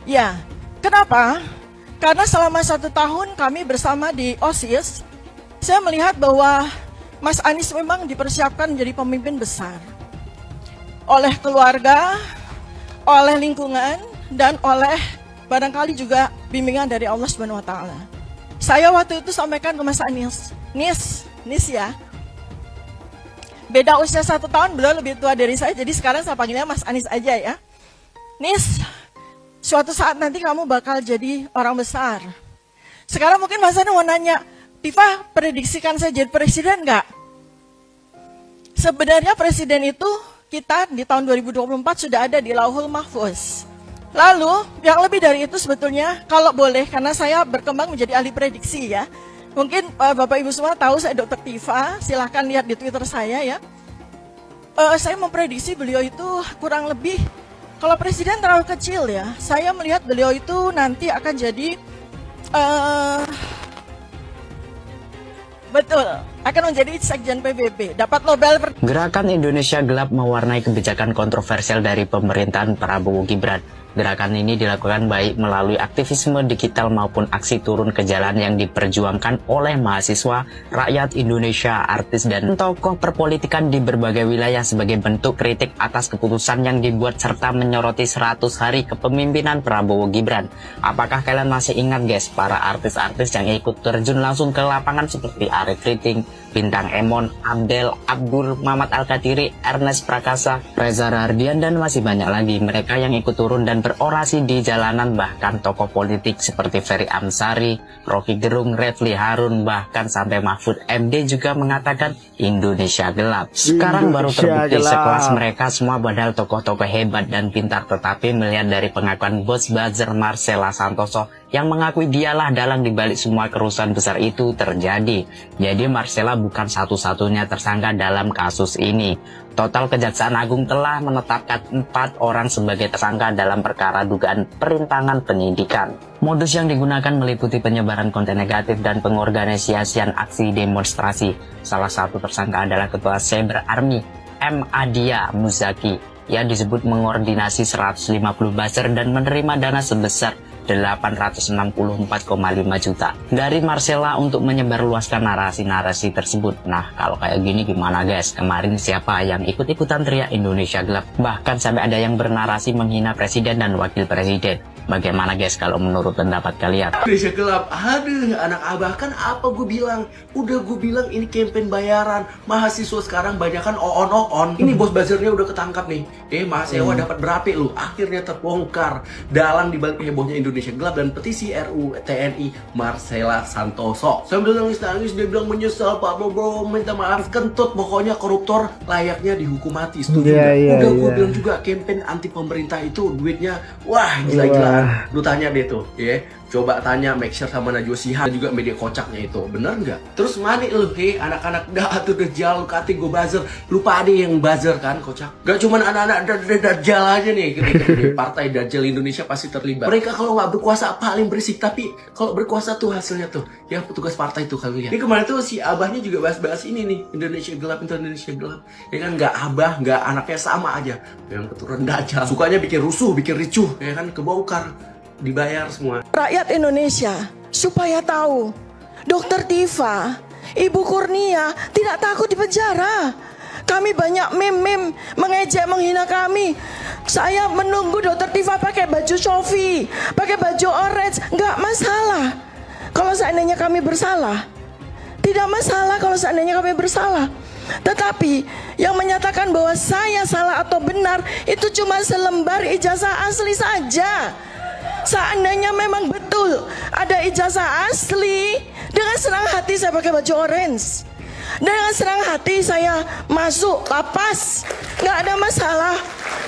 Ya, kenapa? Karena selama 1 tahun kami bersama di OSIS, saya melihat bahwa Mas Anies memang dipersiapkan menjadi pemimpin besar. Oleh keluarga, oleh lingkungan, dan oleh barangkali juga bimbingan dari Allah Subhanahu wa Ta'ala. Saya waktu itu sampaikan ke Mas Anies, Nis ya. Beda usia 1 tahun, beliau lebih tua dari saya, jadi sekarang saya panggilnya Mas Anies aja ya. Nis, suatu saat nanti kamu bakal jadi orang besar. Sekarang mungkin Mas Anies mau nanya, Tifa, prediksikan saya jadi presiden nggak? Sebenarnya presiden itu kita di tahun 2024 sudah ada di Lauhul Mahfuz. Lalu, yang lebih dari itu sebetulnya, kalau boleh, karena saya berkembang menjadi ahli prediksi ya. Mungkin Bapak Ibu semua tahu saya Dr. Tifa, silahkan lihat di Twitter saya ya. Saya memprediksi beliau itu kurang lebih, kalau presiden terlalu kecil ya, saya melihat beliau itu nanti akan jadi, betul, akan menjadi Sekjen PBB, dapat Nobel. Gerakan Indonesia Gelap mewarnai kebijakan kontroversial dari pemerintahan Prabowo Gibran. Gerakan ini dilakukan baik melalui aktivisme digital maupun aksi turun ke jalan yang diperjuangkan oleh mahasiswa, rakyat Indonesia, artis, dan tokoh perpolitikan di berbagai wilayah sebagai bentuk kritik atas keputusan yang dibuat serta menyoroti 100 hari kepemimpinan Prabowo Gibran. Apakah kalian masih ingat guys para artis-artis yang ikut terjun langsung ke lapangan seperti Arie Kriting, Bintang Emon, Abdel, Abdul, Mamat Al-Katiri, Ernest Prakasa, Reza Rahardian, dan masih banyak lagi mereka yang ikut turun dan berorasi di jalanan, bahkan tokoh politik seperti Ferry Amsari, Rocky Gerung, Refli Harun, bahkan sampai Mahfud MD juga mengatakan Indonesia gelap. Sekarang baru terbukti sekelas mereka semua padahal tokoh-tokoh hebat dan pintar, tetapi melihat dari pengakuan bos buzzer Marcella Santoso yang mengakui dialah dalang dibalik semua kerusuhan besar itu terjadi. Jadi Marcella bukan satu-satunya tersangka dalam kasus ini. Total Kejaksaan Agung telah menetapkan 4 orang sebagai tersangka dalam perkara dugaan perintangan penyidikan. Modus yang digunakan meliputi penyebaran konten negatif dan pengorganisasian aksi demonstrasi. Salah satu tersangka adalah Ketua Cyber Army, M. Adia Muzaki, yang disebut mengordinasi 150 buzzer dan menerima dana sebesar 864,5 juta dari Marcella untuk menyebarluaskan narasi-narasi tersebut. Nah, kalau kayak gini gimana guys? Kemarin siapa yang ikut-ikutan teriak Indonesia gelap? Bahkan sampai ada yang bernarasi menghina presiden dan wakil presiden. Bagaimana guys kalau menurut pendapat kalian? Indonesia gelap, aduh anak abah, kan apa gue bilang? Udah gue bilang ini campaign bayaran. Mahasiswa sekarang banyak kan on. Ini bos buzzernya udah ketangkap nih. Mahasiswa dapat berapa lu? Akhirnya terbongkar. Dalang dibalik hebohnya Indonesia gelap dan petisi RUU TNI Marcella Santoso. Sambil nangis-nangis dia bilang menyesal Pak Bobo, minta maaf, kentut. Pokoknya koruptor layaknya dihukum mati. Setuju nggak? Udah gue bilang juga campaign anti pemerintah itu duitnya wah gila-gila. Lu tanya deh tuh, ya. Coba tanya make sure sama Najwa Shihab juga media kocaknya itu, bener nggak? Terus mana lu, anak-anak tuh Dajjal, kati gue buzzer, lupa ada yang buzzer kan, kocak? Gak cuman anak-anak Dajjal aja nih, partai Dajjal Indonesia pasti terlibat. Mereka kalau nggak berkuasa paling berisik, tapi kalau berkuasa tuh hasilnya tuh, ya petugas partai tuh kalian. Ini kemarin tuh si abahnya juga bahas-bahas ini nih, Indonesia gelap, ya kan? Nggak abah, nggak anaknya sama aja, yang keturunan Dajjal, sukanya bikin rusuh, bikin ricuh, ya kan? Kebongkar. Dibayar semua. Rakyat Indonesia supaya tahu, Dr. Tifa, Ibu Kurnia tidak takut di penjara. Kami banyak meme mengejek, menghina kami. Saya menunggu Dr. Tifa pakai baju Shopee, pakai baju orange, nggak masalah. Kalau seandainya kami bersalah, tidak masalah kalau seandainya kami bersalah. Tetapi yang menyatakan bahwa saya salah atau benar itu cuma selembar ijazah asli saja. Seandainya memang betul ada ijazah asli, dengan senang hati saya pakai baju orange. Dengan senang hati saya masuk lapas, nggak ada masalah.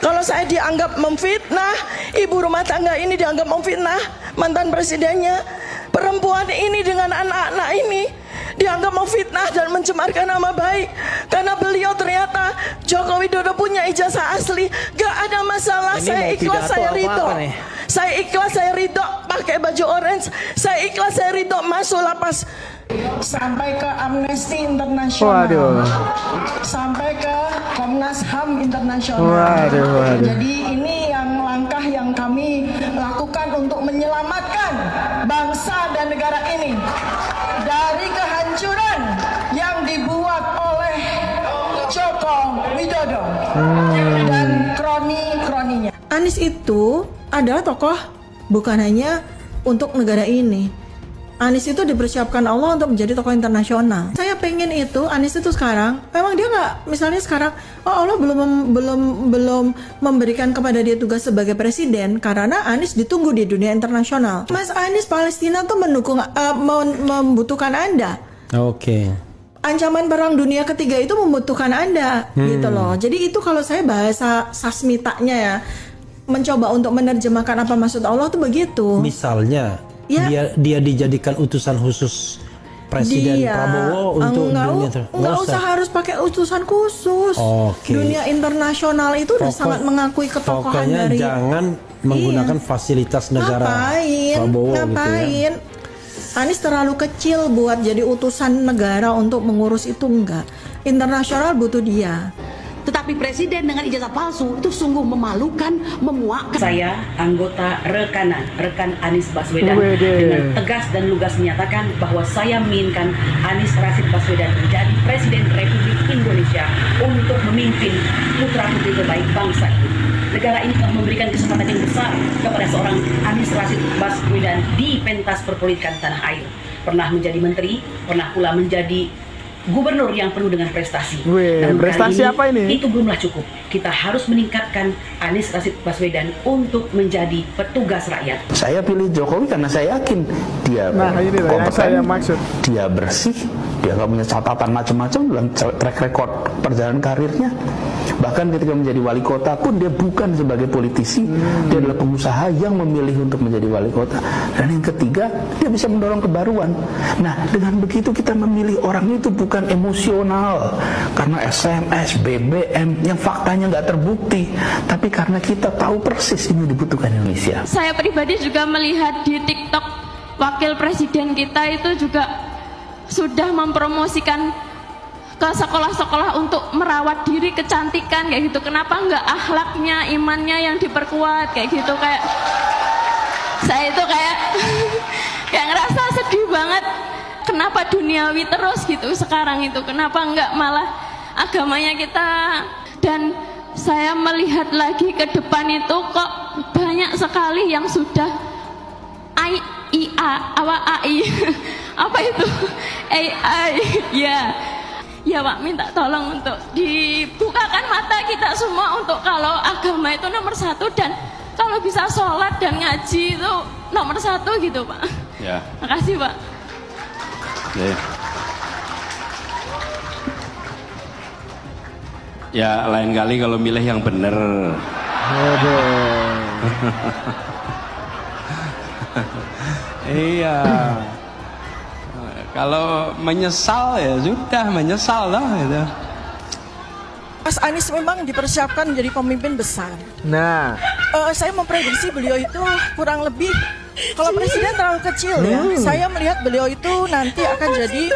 Kalau saya dianggap memfitnah, ibu rumah tangga ini dianggap memfitnah mantan presidennya, perempuan ini dengan anak-anak ini dianggap memfitnah dan mencemarkan nama baik karena beliau ternyata Joko Widodo punya ijazah asli. Gak ada masalah, saya ikhlas, saya ridho. Saya ikhlas, saya ridho pakai baju orange. Saya ikhlas, saya ridho masuk lapas. Sampai ke Amnesty International, sampai ke Komnas HAM Internasional. Jadi ini yang langkah yang kami lakukan untuk menyelamatkan bangsa dan negara ini dari kehancuran yang dibuat oleh Joko Widodo dan kroni-kroninya. Anies itu adalah tokoh bukan hanya untuk negara ini. Anies itu dipersiapkan Allah untuk menjadi tokoh internasional. Saya pengen itu Anies itu sekarang, memang dia nggak, misalnya sekarang, Allah belum memberikan kepada dia tugas sebagai presiden karena Anies ditunggu di dunia internasional. Mas Anies, Palestina tuh membutuhkan Anda. Oke. Ancaman perang dunia ketiga itu membutuhkan Anda, gitu loh. Jadi itu kalau saya bahasa sasmitanya ya, mencoba untuk menerjemahkan apa maksud Allah tuh begitu. Misalnya. Ya. Dia dijadikan utusan khusus Presiden Prabowo untuk dunia nggak usah harus pakai utusan khusus. Dunia internasional itu udah sangat mengakui ketokohan dari. Jangan menggunakan fasilitas negara Prabowo gitu ya. Anies terlalu kecil buat jadi utusan negara untuk mengurus itu, enggak. Internasional butuh dia. Tetapi presiden dengan ijazah palsu itu sungguh memalukan, memuakkan. Saya anggota rekan Anies Baswedan dengan tegas dan lugas menyatakan bahwa saya menginginkan Anies Rashid Baswedan menjadi Presiden Republik Indonesia untuk memimpin putra-putri terbaik bangsa ini. Negara ini telah memberikan kesempatan yang besar kepada seorang Anies Rashid Baswedan di pentas perpolitikan tanah air. Pernah menjadi menteri, pernah pula menjadi gubernur yang penuh dengan prestasi. Prestasi apa ini? Itu belumlah cukup. Kita harus meningkatkan Anies Rashid Baswedan untuk menjadi petugas rakyat. Saya pilih Jokowi karena saya yakin dia kompeten, yang saya maksud. Dia bersih, dia nggak punya catatan macam-macam dalam track record perjalanan karirnya. Bahkan ketika menjadi wali kota pun dia bukan sebagai politisi, dia adalah pengusaha yang memilih untuk menjadi wali kota. Dan yang ketiga, dia bisa mendorong kebaruan. Nah, dengan begitu kita memilih orang itu bukan emosional karena SMS, BBM yang faktanya nggak terbukti, tapi karena kita tahu persis ini dibutuhkan Indonesia. Saya pribadi juga melihat di TikTok wakil presiden kita itu juga sudah mempromosikan ke sekolah-sekolah untuk merawat diri, kecantikan kayak gitu. Kenapa nggak akhlaknya, imannya yang diperkuat kayak gitu? Kayak saya itu kayak ngerasa sedih banget. Kenapa duniawi terus gitu sekarang itu? Kenapa nggak malah agamanya kita? Dan saya melihat lagi ke depan itu kok banyak sekali yang sudah AI apa itu AI ya Pak, minta tolong untuk dibukakan mata kita semua untuk kalau agama itu nomor satu dan kalau bisa sholat dan ngaji itu nomor satu gitu Pak. Ya. Makasih Pak. Ya lain kali kalau milih yang bener. Iya. Kalau menyesal ya sudah menyesal lah gitu. Mas Anies memang dipersiapkan menjadi pemimpin besar. Nah, saya memprediksi beliau itu kurang lebih, kalau presiden terlalu kecil ya. Saya melihat beliau itu nanti akan jadi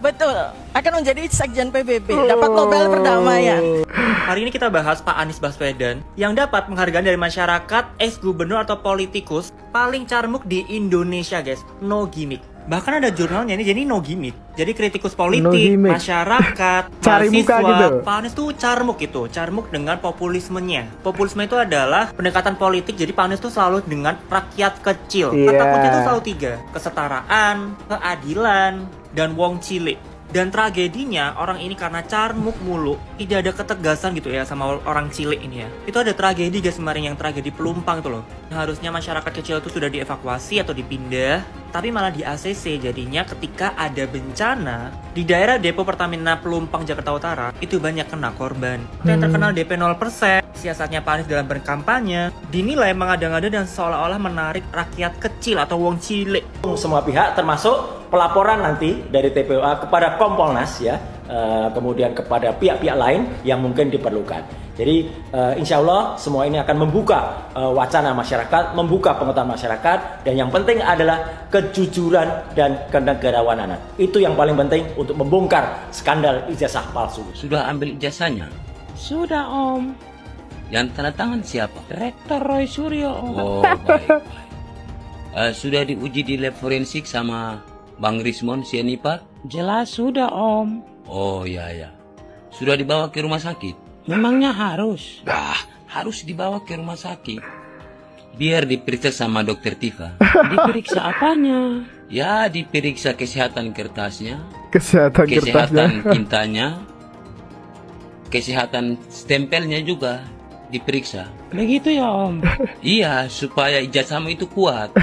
betul, akan menjadi sekjen PBB, dapat Nobel Perdamaian. Hari ini kita bahas Pak Anies Baswedan yang dapat penghargaan dari masyarakat, ex-gubernur atau politikus paling carmuk di Indonesia guys, no gimmick. Bahkan ada jurnalnya ini, jadi no gimmick. Jadi kritikus politik, masyarakat, cari muka gitu. Pak Anies tuh carmuk itu, carmuk dengan populismenya. Populisme itu adalah pendekatan politik, jadi Pak Anies tuh selalu dengan rakyat kecil. Kata kunci itu selalu 3, kesetaraan, keadilan, dan wong cilik. Dan tragedinya orang ini karena carmuk mulu, tidak ada ketegasan gitu ya sama orang cilik ini ya. Itu ada tragedi guys kemarin, yang tragedi Pelumpang itu loh. Harusnya masyarakat kecil itu sudah dievakuasi atau dipindah, tapi malah di ACC. Jadinya ketika ada bencana di daerah depo Pertamina Pelumpang Jakarta Utara, itu banyak kena korban. Yang terkenal DP 0%, siasatnya Pak Anies dalam berkampanye dinilai mengada-ngada dan seolah-olah menarik rakyat kecil atau wong cilik. Semua pihak termasuk pelaporan nanti dari TPUA kepada Kompolnas ya, kemudian kepada pihak-pihak lain yang mungkin diperlukan. Jadi insya Allah semua ini akan membuka wacana masyarakat, membuka pengetahuan masyarakat, dan yang penting adalah kejujuran dan kenegarawanan. Itu yang paling penting untuk membongkar skandal ijazah palsu. Sudah ambil ijazahnya, Sudah Om. Yang tanda tangan siapa? Rektor Roy Suryo Om. Oh baik. Sudah diuji di lab forensik sama Bang Rismon Sianipar? Jelas sudah Om. Oh ya. Sudah dibawa ke rumah sakit? Memangnya harus? Harus dibawa ke rumah sakit. Biar diperiksa sama dokter Tifa. Diperiksa apanya? Ya, diperiksa kesehatan kertasnya. Kesehatan tintanya. Kesehatan stempelnya juga diperiksa. Begitu ya Om? Iya, supaya ijazahmu itu kuat.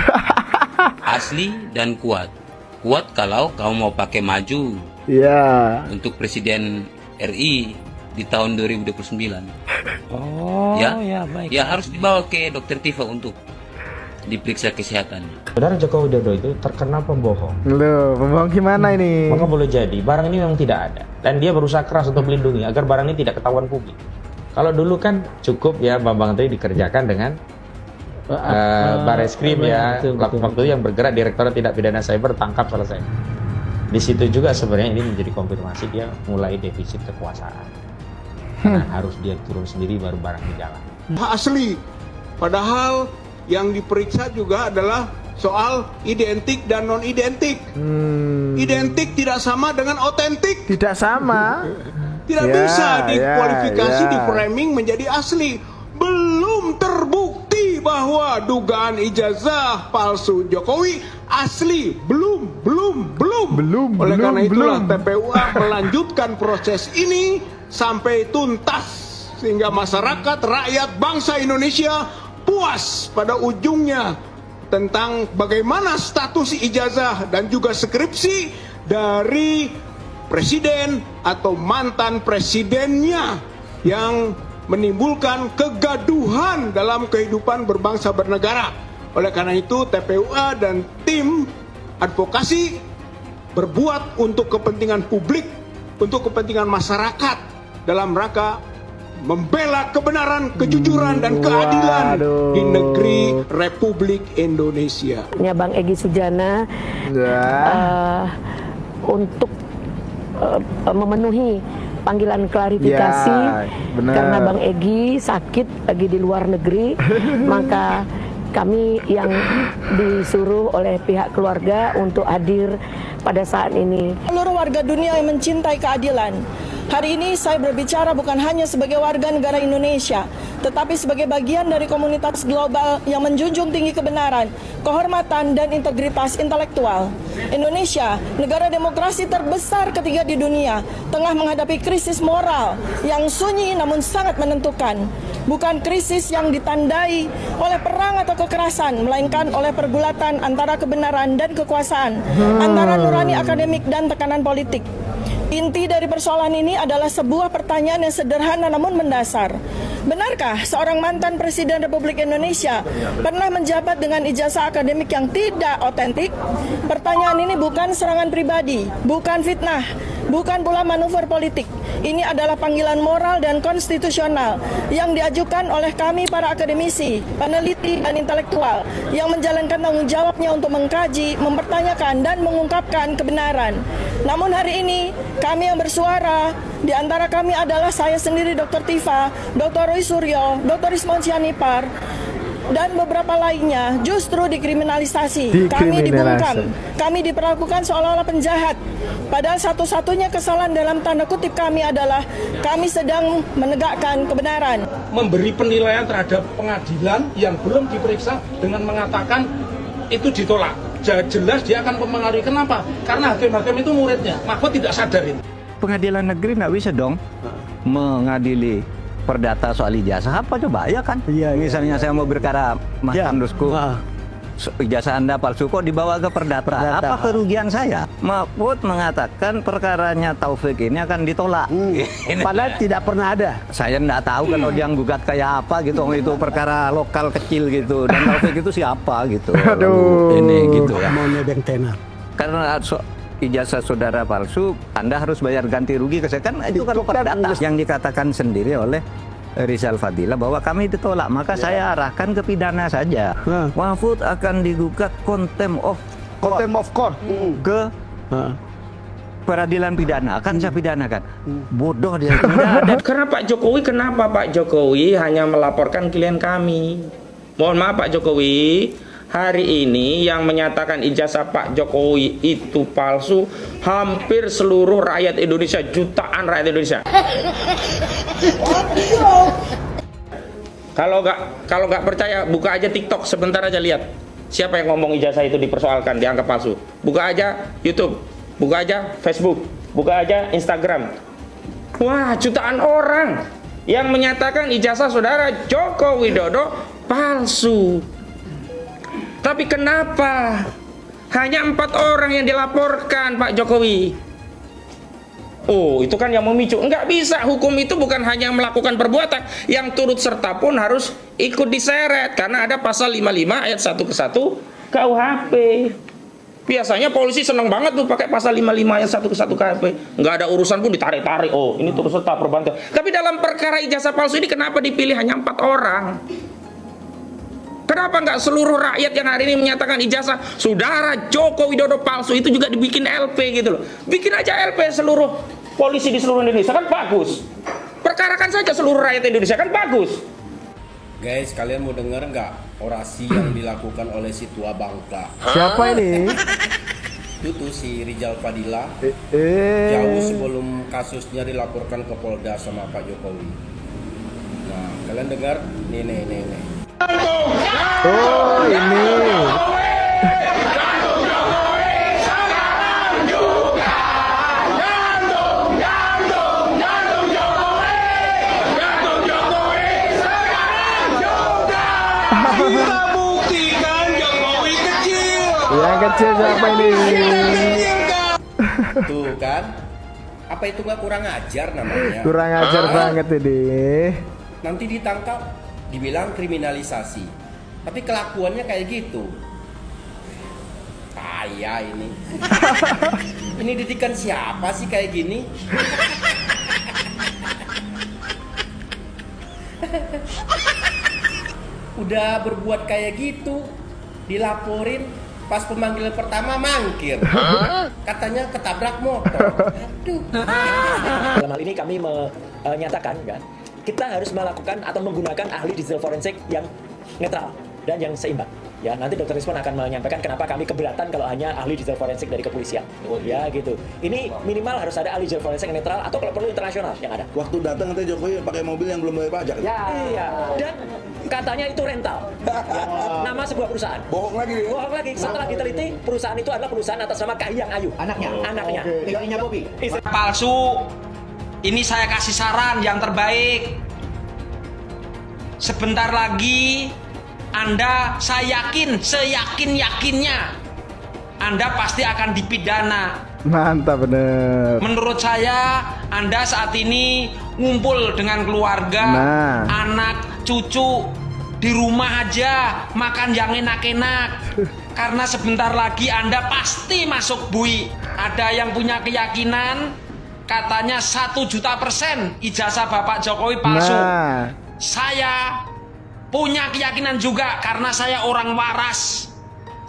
Asli dan kuat. Kuat kalau kamu mau pakai maju. Iya. Untuk Presiden RI di tahun 2029. Oh ya baik. Ya harus dibawa ke dokter Tifa untuk diperiksa kesehatannya. Saudara Joko Widodo itu terkenal pembohong. Loh, pembohong gimana ini? Maka boleh jadi barang ini memang tidak ada. Dan dia berusaha keras untuk melindungi agar barang ini tidak ketahuan publik. Kalau dulu kan cukup ya Bambang Tri dikerjakan dengan Bareskrim ya. Waktu yang bergerak Direktorat Tindak Pidana Cyber tangkap selesai. Di situ juga sebenarnya ini menjadi konfirmasi dia mulai defisit kekuasaan. Karena harus dia turun sendiri baru barang di jalan. Asli. Padahal yang diperiksa juga adalah soal identik dan non-identik. Identik tidak sama dengan otentik. Tidak sama. Tidak bisa dikualifikasi, di framing menjadi asli. Belum terbukti bahwa dugaan ijazah palsu Jokowi asli. Belum. Oleh karena itulah TPUA melanjutkan proses ini sampai tuntas sehingga masyarakat, rakyat, bangsa Indonesia puas pada ujungnya tentang bagaimana status ijazah dan juga skripsi dari presiden atau mantan presidennya yang menimbulkan kegaduhan dalam kehidupan berbangsa bernegara. Oleh karena itu TPUA dan tim advokasi berbuat untuk kepentingan publik, untuk kepentingan masyarakat dalam rangka membela kebenaran, kejujuran, dan keadilan di negeri Republik Indonesia. Bang Egy Sujana untuk memenuhi panggilan klarifikasi karena Bang Egy sakit lagi di luar negeri, maka kami yang disuruh oleh pihak keluarga untuk hadir pada saat ini. Seluruh warga dunia yang mencintai keadilan. Hari ini saya berbicara bukan hanya sebagai warga negara Indonesia, tetapi sebagai bagian dari komunitas global yang menjunjung tinggi kebenaran, kehormatan, dan integritas intelektual. Indonesia, negara demokrasi terbesar ketiga di dunia, tengah menghadapi krisis moral yang sunyi namun sangat menentukan. Bukan krisis yang ditandai oleh perang atau kekerasan, melainkan oleh pergulatan antara kebenaran dan kekuasaan, antara nurani akademik dan tekanan politik. Inti dari persoalan ini adalah sebuah pertanyaan yang sederhana namun mendasar. Benarkah seorang mantan Presiden Republik Indonesia pernah menjabat dengan ijazah akademik yang tidak otentik? Pertanyaan ini bukan serangan pribadi, bukan fitnah, bukan pula manuver politik. Ini adalah panggilan moral dan konstitusional yang diajukan oleh kami para akademisi, peneliti, dan intelektual yang menjalankan tanggung jawabnya untuk mengkaji, mempertanyakan, dan mengungkapkan kebenaran. Namun hari ini, kami yang bersuara, di antara kami adalah saya sendiri Dr. Tifa, Dr. Roy Suryo, Dr. Rismon Sianipar, dan beberapa lainnya justru dikriminalisasi. Kami dibungkam, kami diperlakukan seolah-olah penjahat. Padahal satu-satunya kesalahan dalam tanda kutip kami adalah kami sedang menegakkan kebenaran. Memberi penilaian terhadap pengadilan yang belum diperiksa dengan mengatakan itu ditolak. Jelas dia akan mempengaruhi. Kenapa? Karena hakim-hakim itu muridnya. Mahfud tidak sadarin. Pengadilan negeri nggak bisa dong mengadili perdata soal ijazah. Apa coba ya kan? Iya, misalnya saya mau berkara Mas Andusku, ijazah Anda palsu kok dibawa ke perdata. Apa kerugian saya? Mahfud mengatakan perkaranya Taufik ini akan ditolak. Padahal tidak pernah ada. Saya nggak tahu kan yang gugat kayak apa gitu. Itu perkara lokal kecil gitu. Dan Taufik itu siapa gitu. Aduh. Ini gitu ya. Mau nebeng tenar. Karena ijazah saudara palsu, Anda harus bayar ganti rugi ke saya. Kan itu kan perdata yang dikatakan sendiri oleh Rizal Fadila bahwa kami ditolak, maka saya arahkan ke pidana saja. Mahfud akan digugat contempt of court ke peradilan pidana akan saya pidanakan. Bodoh dia. Ada. Karena Pak Jokowi, kenapa Pak Jokowi hanya melaporkan klien kami? Mohon maaf Pak Jokowi, hari ini yang menyatakan ijazah Pak Jokowi itu palsu hampir seluruh rakyat Indonesia, jutaan rakyat Indonesia. Kalau nggak percaya, buka aja TikTok sebentar aja, lihat siapa yang ngomong ijazah itu dipersoalkan, dianggap palsu. Buka aja YouTube, buka aja Facebook, buka aja Instagram. Wah, jutaan orang yang menyatakan ijazah saudara Joko Widodo palsu. Tapi kenapa hanya 4 orang yang dilaporkan Pak Jokowi? Oh, itu kan yang memicu. Enggak bisa, hukum itu bukan hanya melakukan perbuatan, yang turut serta pun harus ikut diseret. Karena ada pasal 55 ayat 1 ke 1 KUHP. Biasanya polisi seneng banget tuh pakai pasal 55 ayat 1 ke 1 KUHP. Enggak ada urusan pun ditarik-tarik. Oh, ini turut serta perbuatan. Tapi dalam perkara ijazah palsu ini kenapa dipilih hanya 4 orang? Kenapa nggak seluruh rakyat yang hari ini menyatakan ijazah saudara Joko Widodo palsu itu juga dibikin LP gitu loh? Bikin aja LP seluruh polisi di seluruh Indonesia, kan bagus. Perkarakan saja seluruh rakyat Indonesia, kan bagus. Guys, kalian mau dengar nggak orasi yang dilakukan oleh si tua bangka? Siapa ini? Itu tuh si Rizal Fadila. Jauh sebelum kasusnya dilaporkan ke Polda sama Pak Jokowi. Nah, kalian dengar? Nih. Oh, ini. Kita buktikan Jokowi kecil. Yang kecil siapa ini? Tuh kan? Apa itu nggak kurang ajar namanya? Kurang ajar banget ini. Nanti ditangkap, dibilang kriminalisasi, tapi kelakuannya kayak gitu. Kaya ini. Ini didikan siapa sih kayak gini? Udah berbuat kayak gitu, dilaporin, pas pemanggilan pertama mangkir. Katanya ketabrak motor. Aduh. Dalam hal ini kami menyatakan kan, kita harus melakukan atau menggunakan ahli digital forensik yang netral dan yang seimbang. Ya, nanti Dr. Rizwan akan menyampaikan kenapa kami keberatan kalau hanya ahli digital forensik dari kepolisian. Ya, gitu. Ini minimal harus ada ahli digital forensik yang netral atau kalau perlu internasional yang ada. Waktu datang nanti Jokowi pakai mobil yang belum bayar pajak. Ya, iya. Dan katanya itu rental. Ya, nama sebuah perusahaan. Bohong lagi. Bohong lagi. Setelah diteliti, perusahaan itu adalah perusahaan atas nama Kahiyang Ayu. Anaknya. Istrinya Bobi. Palsu. Ini saya kasih saran yang terbaik. Sebentar lagi Anda, saya yakin, seyakin-yakinnya Anda pasti akan dipidana. Mantap bener. Menurut saya Anda saat ini ngumpul dengan keluarga, anak, cucu di rumah aja, makan yang enak-enak. Karena sebentar lagi Anda pasti masuk bui. Ada yang punya keyakinan katanya 1.000.000% ijazah Bapak Jokowi palsu. Saya punya keyakinan juga karena saya orang waras.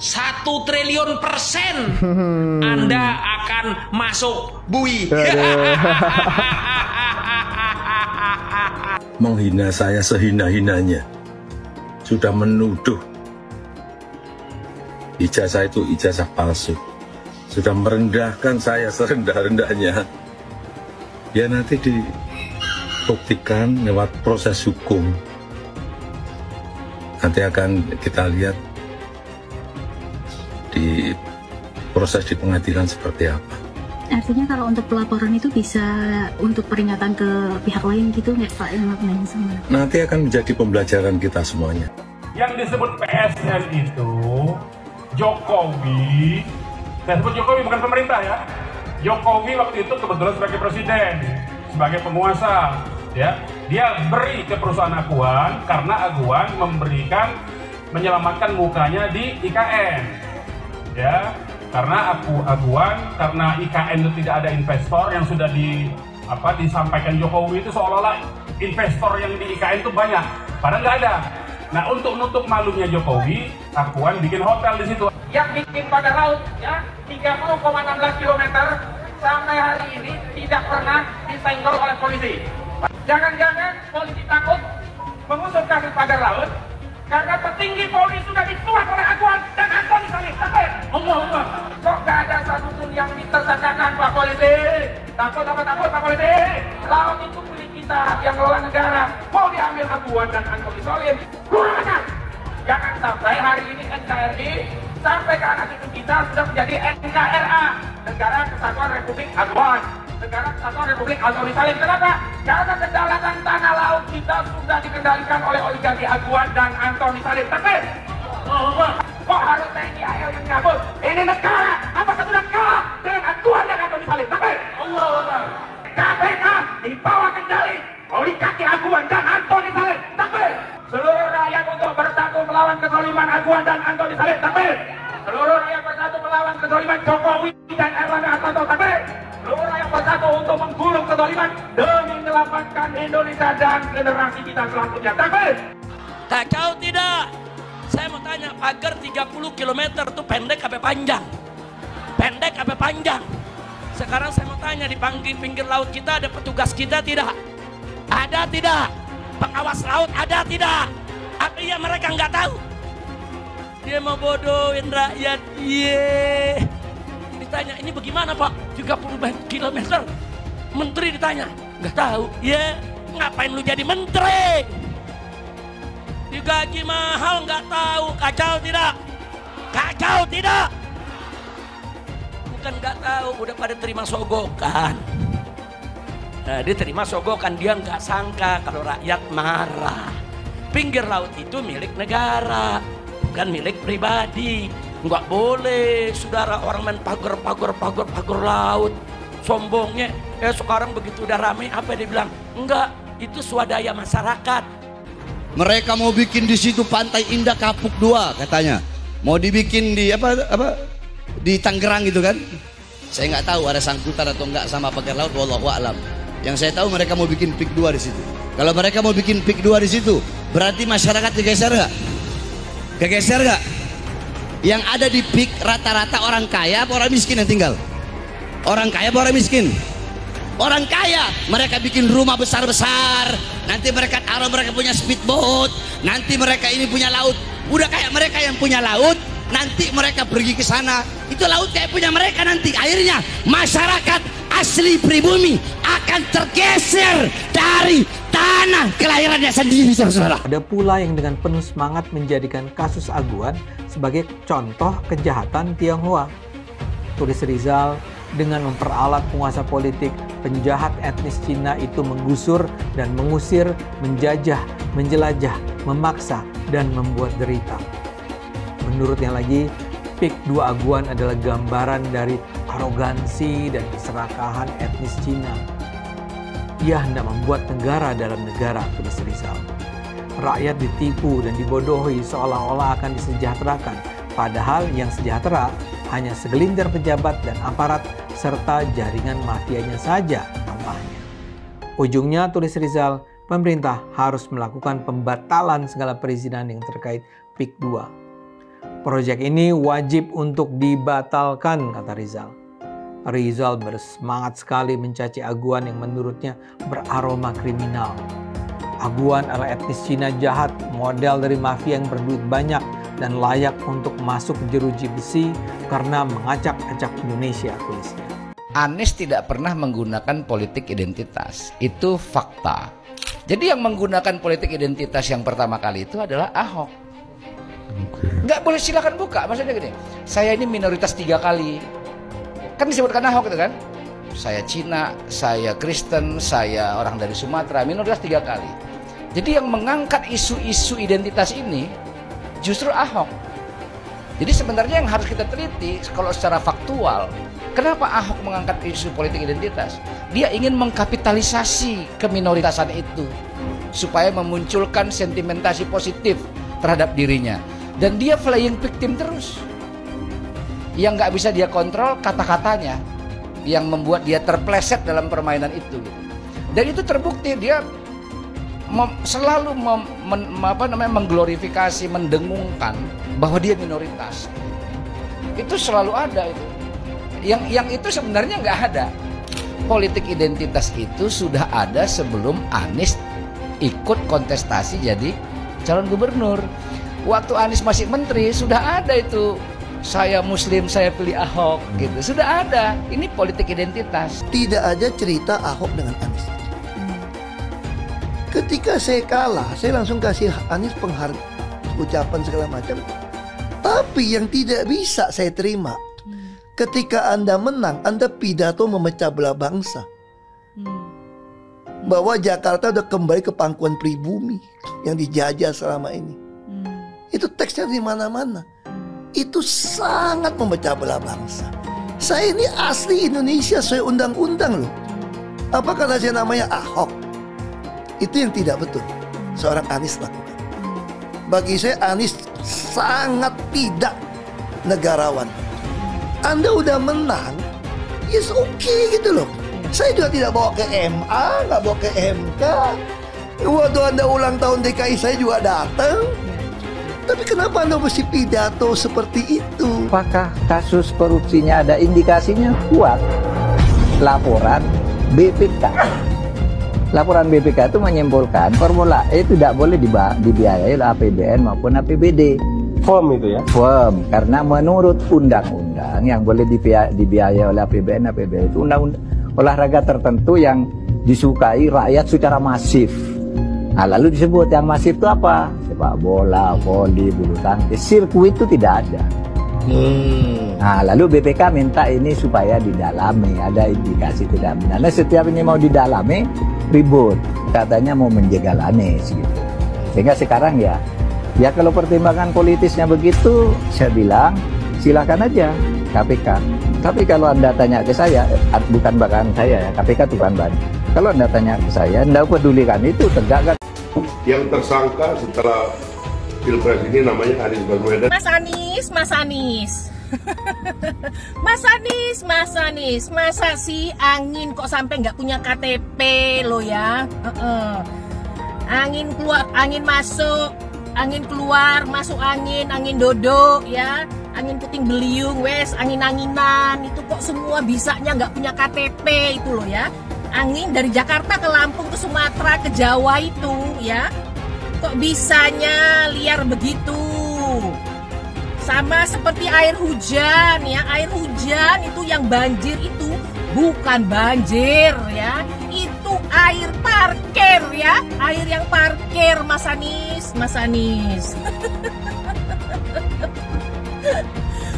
1.000.000.000% Anda akan masuk bui. Menghina saya sehina-hinanya. Sudah menuduh ijazah itu ijazah palsu. Sudah merendahkan saya serendah-rendahnya. Ya nanti dibuktikan lewat proses hukum. Nanti akan kita lihat di proses di pengadilan seperti apa. Artinya kalau untuk pelaporan itu bisa untuk peringatan ke pihak lain gitu nggak Pak? Nanti akan menjadi pembelajaran kita semuanya. Yang disebut PSN itu Jokowi, saya sebut Jokowi bukan pemerintah ya. Jokowi waktu itu kebetulan sebagai presiden, sebagai penguasa, ya. Dia beri ke perusahaan Aguan karena Aguan menyelamatkan mukanya di IKN, ya. Karena Aguan, karena IKN itu tidak ada investor yang sudah disampaikan Jokowi itu seolah-olah investor yang di IKN itu banyak, padahal nggak ada. Nah, untuk nutup malunya Jokowi, Aguan bikin hotel di situ. Yang bikin pada laut, ya, 30,16 km sampai hari ini tidak pernah disenggol oleh polisi. Jangan-jangan polisi takut mengusut kasus pagar laut karena petinggi Polri sudah dituak oleh Aguan dan Antoni Salim. Allah. Kok gak ada satupun yang ditersangkakan Pak Polisi? Takut Pak Polisi? Laut itu milik kita yang ngelola negara. Mau diambil Aguan dan Antoni Salim? Kurang ajar. Jangan sampai hari ini NKRI sampai ke anak cucu kita sudah menjadi NKRA, Negara Kesatuan Republik Aguan, Negara Kesatuan Republik Antoni Salim. Kenapa? Karena kedaulatan tanah laut kita sudah dikendalikan oleh oligarki Aguan dan Antoni Salim. Tapi kok harus TNI AL yang nyabut? Ini negara, apakah sudah kalah dengan Aguan dan Antoni Salim? Tapi KPK di bawah kendali oligarki Aguan dan Antoni Salim. Tapi seluruh rakyat untuk bersatu melawan kezaliman Aguan dan Antoni Salim. Tapi seluruh rakyat bersatu melawan kezaliman Jokowi dan Erlangga Hartarto. Tapi seluruh rakyat bersatu untuk menggulung kezaliman demi menyelamatkan Indonesia dan generasi kita selanjutnya. Tapi kacau tidak? Saya mau tanya, pagar 30 km itu pendek apa panjang? Pendek apa panjang? Sekarang saya mau tanya, di pinggir laut kita ada petugas kita tidak? Ada tidak? Pengawas laut ada tidak? Apa iya mereka nggak tahu? Dia mau bodohin rakyat. Ditanya, ini bagaimana Pak? 30 km. Menteri ditanya, nggak tahu. Ngapain lu jadi menteri? Digaji mahal nggak tahu. Kacau tidak? Kacau tidak? Bukan nggak tahu, udah pada terima sogokan. Nah, dia terima sogokan, dia nggak sangka kalau rakyat marah. Pinggir laut itu milik negara, bukan milik pribadi. Nggak boleh saudara orang main pagar laut. Sombongnya, sekarang begitu udah rame apa dia bilang? Enggak, itu swadaya masyarakat. Mereka mau bikin di situ Pantai Indah Kapuk 2 katanya. Mau dibikin di di Tangerang gitu kan. Saya nggak tahu ada sangkutan atau enggak sama pagar laut, wallahu a'lam. Yang saya tahu mereka mau bikin PIK 2 di situ. Kalau mereka mau bikin PIK 2 di situ, berarti masyarakat digeser nggak? Kegeser nggak? Yang ada di PIK rata-rata orang kaya apa orang miskin yang tinggal? Orang kaya apa orang miskin? Orang kaya, mereka bikin rumah besar-besar, nanti mereka taruh mereka punya speedboat, nanti mereka ini punya laut. Udah kayak mereka yang punya laut, nanti mereka pergi ke sana, itu laut kayak punya mereka nanti. Akhirnya masyarakat asli pribumi akan tergeser dari tanah kelahirannya sendiri, saudara. Ada pula yang dengan penuh semangat menjadikan kasus Aguan sebagai contoh kejahatan Tionghoa. Tulis Rizal, dengan memperalat penguasa politik, penjahat etnis Cina itu menggusur dan mengusir, menjajah, menjelajah, memaksa, dan membuat derita. Menurutnya lagi, PIK 2 Aguan adalah gambaran dari arogansi dan keserakahan etnis Cina. Ia hendak membuat negara dalam negara, tulis Rizal. Rakyat ditipu dan dibodohi seolah-olah akan disejahterakan, padahal yang sejahtera hanya segelintir pejabat dan aparat serta jaringan mafianya saja tambahnya. Ujungnya, tulis Rizal, pemerintah harus melakukan pembatalan segala perizinan yang terkait PIK 2. Proyek ini wajib untuk dibatalkan, kata Rizal. Rizal bersemangat sekali mencaci Aguan yang menurutnya beraroma kriminal. Aguan adalah etnis Cina jahat, model dari mafia yang berduit banyak dan layak untuk masuk jeruji besi karena mengacak-acak Indonesia, tulisnya. Anies tidak pernah menggunakan politik identitas, itu fakta. Jadi yang menggunakan politik identitas yang pertama kali itu adalah Ahok. Nggak boleh, silakan buka, maksudnya gini, saya ini minoritas 3 kali. Kan disebutkan Ahok itu kan, saya Cina, saya Kristen, saya orang dari Sumatera, minoritas 3 kali. Jadi yang mengangkat isu-isu identitas ini justru Ahok. Jadi sebenarnya yang harus kita teliti kalau secara faktual, kenapa Ahok mengangkat isu politik identitas? Dia ingin mengkapitalisasi keminoritasan itu supaya memunculkan sentimentasi positif terhadap dirinya, dan dia playing victim terus. Yang nggak bisa dia kontrol kata-katanya, yang membuat dia terpleset dalam permainan itu. Dan itu terbukti, dia selalu mengglorifikasi, mendengungkan bahwa dia minoritas. Itu selalu ada itu. Yang itu sebenarnya nggak ada. Politik identitas itu sudah ada sebelum Anies ikut kontestasi jadi calon gubernur. Waktu Anies masih menteri sudah ada itu. Saya Muslim, saya pilih Ahok gitu. Sudah ada. Ini politik identitas. Tidak ada cerita Ahok dengan Anies. Ketika saya kalah, saya langsung kasih Anies penghargaan, ucapan segala macam. Tapi yang tidak bisa saya terima, ketika Anda menang, Anda pidato memecah belah bangsa. Bahwa Jakarta udah kembali ke pangkuan pribumi yang dijajah selama ini. Itu teksnya di mana-mana. Itu sangat memecah belah bangsa. Saya ini asli Indonesia sesuai undang-undang loh. Apa karena saya namanya Ahok? Itu yang tidak betul seorang Anies lakukan. Bagi saya Anies sangat tidak negarawan. Anda udah menang, yes okay gitu loh. Saya juga tidak bawa ke MA, nggak bawa ke MK. Waktu Anda ulang tahun DKI saya juga datang. Tapi kenapa Anda mesti pidato seperti itu? Apakah kasus korupsinya ada indikasinya kuat? Laporan BPK. Laporan BPK itu menyimpulkan Formula E tidak boleh dibiayai oleh APBN maupun APBD. Firm itu ya? Firm, karena menurut undang-undang yang boleh dibiayai oleh APBN, APBD itu undang-undang olahraga tertentu yang disukai rakyat secara masif. Nah, lalu disebut yang masif itu apa? Sepak bola, voli, bulu tangkis, sirkuit itu tidak ada. Nah, lalu BPK minta ini supaya didalami, ada indikasi tidak benar. Nah, setiap ini mau didalami, ribut. Katanya mau menjegal Anies gitu. Sehingga sekarang ya kalau pertimbangan politisnya begitu, saya bilang silakan aja KPK. Tapi kalau Anda tanya ke saya, bukan bahkan saya ya, KPK bukan banyak. Kalau Anda tanya ke saya, Anda pedulikan itu tegakkan. Yang tersangka setelah Pilpres ini namanya Anies Baswedan. Mas Anies. Mas Anies, masa sih angin kok sampai nggak punya KTP lo ya? Angin keluar, angin masuk, angin keluar, masuk angin dodo ya, angin puting beliung, wes angin-anginan itu kok semua bisanya nggak punya KTP itu lo ya. Angin dari Jakarta ke Lampung ke Sumatera ke Jawa itu ya, kok bisanya liar begitu. Sama seperti air hujan ya, air hujan itu yang banjir itu bukan banjir ya, itu air parkir ya, air yang parkir Mas Anies.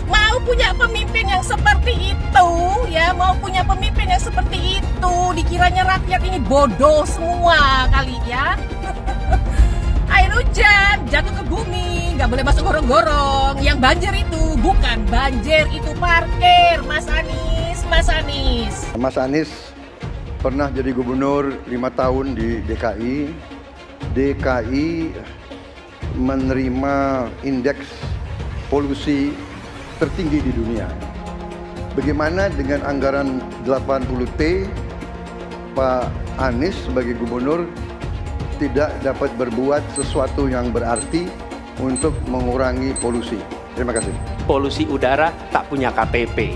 Mau punya pemimpin yang seperti itu ya, mau punya pemimpin yang seperti itu, dikiranya rakyat ini bodoh semua kali ya. Air hujan jatuh ke bumi, nggak boleh masuk gorong-gorong. Yang banjir itu bukan banjir, itu parkir. Mas Anies. Mas Anies pernah jadi gubernur 5 tahun di DKI. DKI menerima indeks polusi tertinggi di dunia. Bagaimana dengan anggaran 80T, Pak Anies sebagai gubernur tidak dapat berbuat sesuatu yang berarti untuk mengurangi polusi. Terima kasih. Polusi udara tak punya KTP,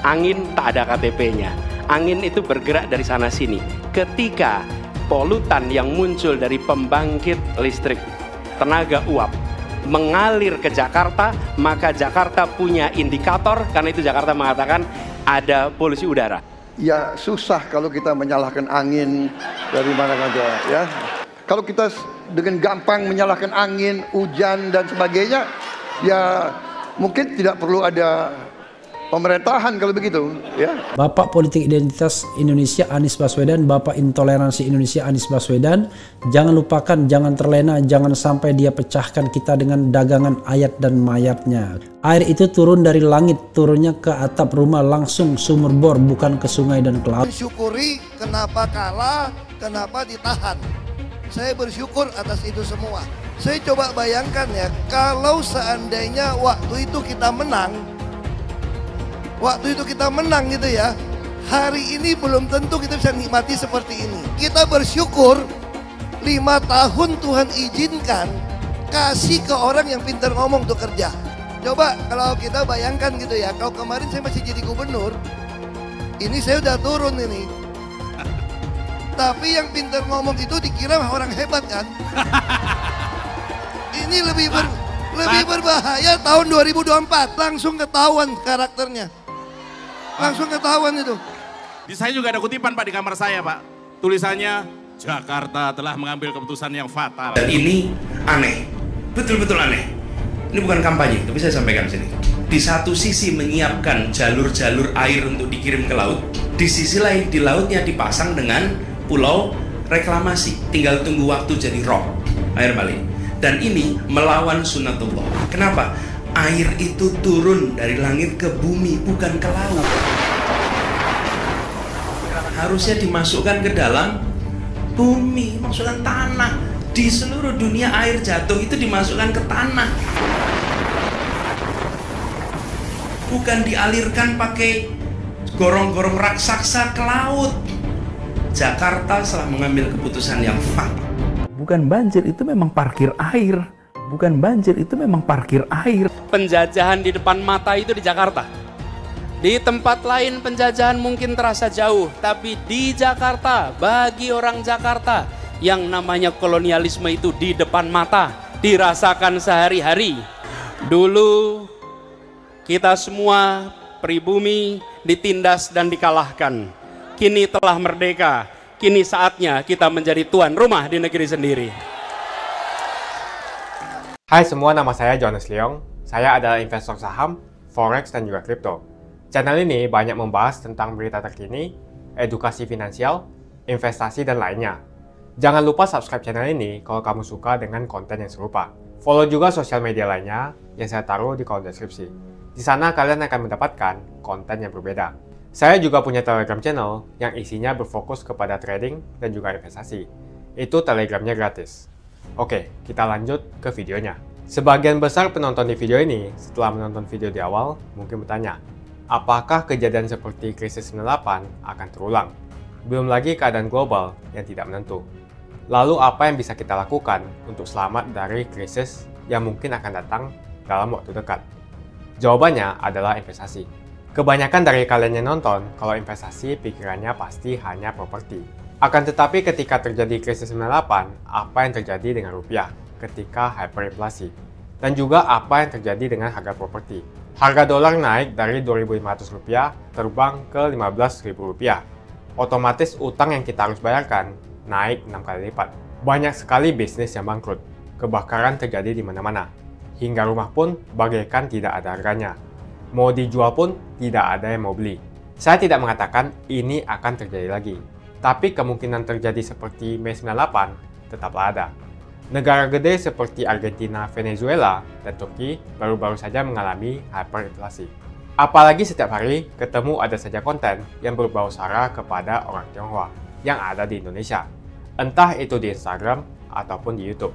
angin tak ada KTP-nya. Angin itu bergerak dari sana sini. Ketika polutan yang muncul dari pembangkit listrik tenaga uap mengalir ke Jakarta, maka Jakarta punya indikator, karena itu Jakarta mengatakan ada polusi udara. Ya susah kalau kita menyalahkan angin dari mana saja ya. Kalau kita dengan gampang menyalahkan angin, hujan dan sebagainya, ya mungkin tidak perlu ada pemerintahan kalau begitu ya. Bapak Politik Identitas Indonesia Anies Baswedan, Bapak Intoleransi Indonesia Anies Baswedan, jangan lupakan, jangan terlena, jangan sampai dia pecahkan kita dengan dagangan ayat dan mayatnya. Air itu turun dari langit, turunnya ke atap rumah langsung sumur bor, bukan ke sungai dan ke laut. Syukuri kenapa kalah, kenapa ditahan. Saya bersyukur atas itu semua. Saya coba bayangkan ya, kalau seandainya waktu itu kita menang gitu ya, hari ini belum tentu kita bisa nikmati seperti ini. Kita bersyukur 5 tahun Tuhan izinkan kasih ke orang yang pintar ngomong untuk kerja. Coba kalau kita bayangkan gitu ya, kalau kemarin saya masih jadi gubernur, ini saya udah turun ini. Tapi yang pintar ngomong itu dikira orang hebat kan? Ini lebih berbahaya tahun 2024, langsung ketahuan karakternya. Langsung ketahuan itu. Di saya juga ada kutipan Pak di kamar saya Pak. Tulisannya, Jakarta telah mengambil keputusan yang fatal. Dan ini aneh, betul-betul aneh. Ini bukan kampanye, tapi saya sampaikan sini. Di satu sisi menyiapkan jalur-jalur air untuk dikirim ke laut, di sisi lain di lautnya dipasang dengan pulau reklamasi. Tinggal tunggu waktu jadi rob, air balik. Dan ini melawan sunatullah. Kenapa? Air itu turun dari langit ke bumi, bukan ke laut. Harusnya dimasukkan ke dalam bumi, masukkan tanah. Di seluruh dunia air jatuh itu dimasukkan ke tanah. Bukan dialirkan pakai gorong-gorong raksasa ke laut. Jakarta telah mengambil keputusan yang fatal. Bukan banjir, itu memang parkir air. Bukan banjir, itu memang parkir air. Penjajahan di depan mata itu di Jakarta. Di tempat lain penjajahan mungkin terasa jauh, tapi di Jakarta, bagi orang Jakarta, yang namanya kolonialisme itu di depan mata, dirasakan sehari-hari. Dulu kita semua pribumi ditindas dan dikalahkan. Kini telah merdeka, kini saatnya kita menjadi tuan rumah di negeri sendiri. Hai semua, nama saya Jonas Leong. Saya adalah investor saham, forex, dan juga kripto. Channel ini banyak membahas tentang berita terkini, edukasi finansial, investasi, dan lainnya. Jangan lupa subscribe channel ini kalau kamu suka dengan konten yang serupa. Follow juga sosial media lainnya yang saya taruh di kolom deskripsi. Di sana kalian akan mendapatkan konten yang berbeda. Saya juga punya Telegram channel yang isinya berfokus kepada trading dan juga investasi. Itu Telegramnya gratis. Oke, kita lanjut ke videonya. Sebagian besar penonton di video ini setelah menonton video di awal mungkin bertanya, apakah kejadian seperti krisis 98 akan terulang? Belum lagi keadaan global yang tidak menentu. Lalu apa yang bisa kita lakukan untuk selamat dari krisis yang mungkin akan datang dalam waktu dekat? Jawabannya adalah investasi. Kebanyakan dari kalian yang nonton, kalau investasi pikirannya pasti hanya properti. Akan tetapi ketika terjadi krisis 98, apa yang terjadi dengan rupiah ketika hyperinflasi? Dan juga apa yang terjadi dengan harga properti? Harga dolar naik dari Rp2.500 terbang ke Rp15.000. Otomatis utang yang kita harus bayarkan naik 6 kali lipat. Banyak sekali bisnis yang bangkrut. Kebakaran terjadi di mana-mana. Hingga rumah pun bagaikan tidak ada harganya. Mau dijual pun tidak ada yang mau beli. Saya tidak mengatakan ini akan terjadi lagi. Tapi kemungkinan terjadi seperti Mei 98 tetaplah ada. Negara gede seperti Argentina, Venezuela, dan Turki baru-baru saja mengalami hyperinflasi. Apalagi setiap hari ketemu ada saja konten yang berbau sara kepada orang Tionghoa yang ada di Indonesia. Entah itu di Instagram, ataupun di YouTube,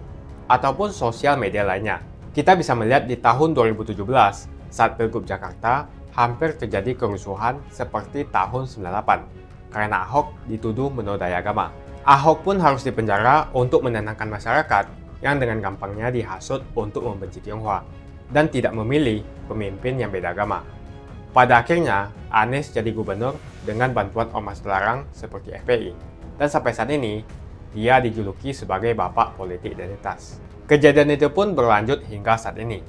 ataupun sosial media lainnya. Kita bisa melihat di tahun 2017, saat Pilgub Jakarta, hampir terjadi kerusuhan seperti tahun 98, karena Ahok dituduh menodai agama. Ahok pun harus dipenjara untuk menenangkan masyarakat yang dengan gampangnya dihasut untuk membenci Tionghoa, dan tidak memilih pemimpin yang beda agama. Pada akhirnya, Anies jadi gubernur dengan bantuan ormas terlarang seperti FPI. Dan sampai saat ini, dia dijuluki sebagai bapak politik identitas. Kejadian itu pun berlanjut hingga saat ini.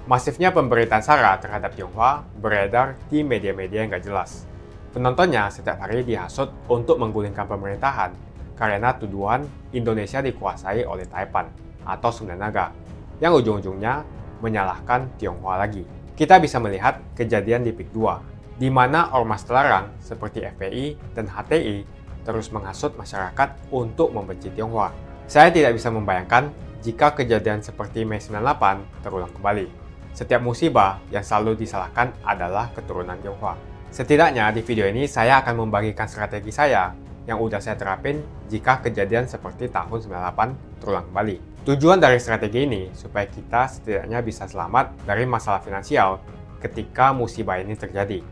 Masifnya pemberitaan sara terhadap Tionghoa beredar di media-media yang gak jelas. Penontonnya setiap hari dihasut untuk menggulingkan pemerintahan karena tuduhan Indonesia dikuasai oleh Taipan atau Sunda Naga, yang ujung-ujungnya menyalahkan Tionghoa lagi. Kita bisa melihat kejadian di PIK 2, di mana ormas terlarang seperti FPI dan HTI terus menghasut masyarakat untuk membenci Tionghoa. Saya tidak bisa membayangkan jika kejadian seperti Mei 98 terulang kembali. Setiap musibah yang selalu disalahkan adalah keturunan Tionghoa. Setidaknya di video ini saya akan membagikan strategi saya yang udah saya terapin jika kejadian seperti tahun 98 terulang kembali. Tujuan dari strategi ini supaya kita setidaknya bisa selamat dari masalah finansial ketika musibah ini terjadi.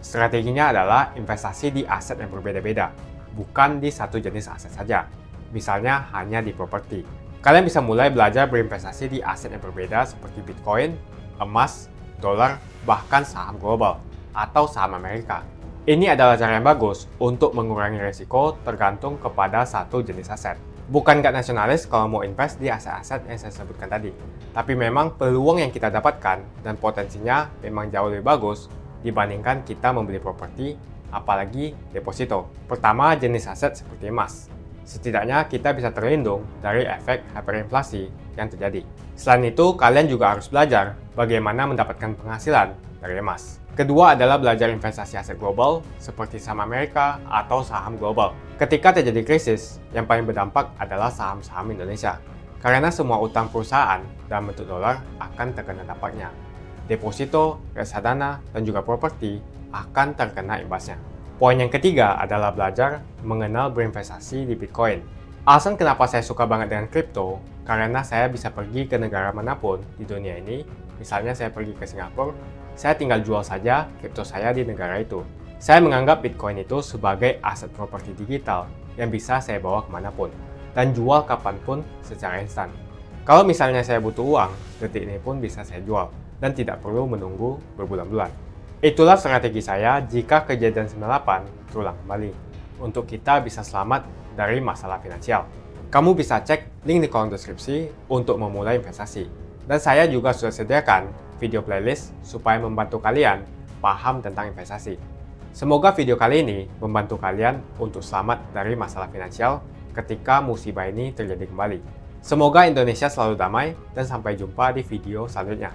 Strateginya adalah investasi di aset yang berbeda-beda, bukan di satu jenis aset saja, misalnya hanya di properti. Kalian bisa mulai belajar berinvestasi di aset yang berbeda seperti Bitcoin, emas, dolar, bahkan saham global atau saham Amerika. Ini adalah cara yang bagus untuk mengurangi risiko tergantung kepada satu jenis aset. Bukan nggak nasionalis kalau mau invest di aset-aset yang saya sebutkan tadi. Tapi memang peluang yang kita dapatkan dan potensinya memang jauh lebih bagus dibandingkan kita membeli properti, apalagi deposito. Pertama, jenis aset seperti emas. Setidaknya kita bisa terlindung dari efek hyperinflasi yang terjadi. Selain itu, kalian juga harus belajar bagaimana mendapatkan penghasilan dari emas. Kedua adalah belajar investasi aset global seperti saham Amerika atau saham global. Ketika terjadi krisis, yang paling berdampak adalah saham-saham Indonesia. Karena semua utang perusahaan dalam bentuk dolar akan terkena dampaknya. Deposito, reksadana, dan juga properti akan terkena imbasnya. Poin yang ketiga adalah belajar mengenal berinvestasi di Bitcoin. Alasan kenapa saya suka banget dengan kripto, karena saya bisa pergi ke negara manapun di dunia ini. Misalnya saya pergi ke Singapura, saya tinggal jual saja kripto saya di negara itu. Saya menganggap Bitcoin itu sebagai aset properti digital yang bisa saya bawa kemanapun dan jual kapanpun secara instan. Kalau misalnya saya butuh uang, detik ini pun bisa saya jual dan tidak perlu menunggu berbulan-bulan. Itulah strategi saya jika kejadian 98 terulang kembali, untuk kita bisa selamat dari masalah finansial. Kamu bisa cek link di kolom deskripsi untuk memulai investasi. Dan saya juga sudah sediakan video playlist supaya membantu kalian paham tentang investasi. Semoga video kali ini membantu kalian untuk selamat dari masalah finansial ketika musibah ini terjadi kembali. Semoga Indonesia selalu damai dan sampai jumpa di video selanjutnya.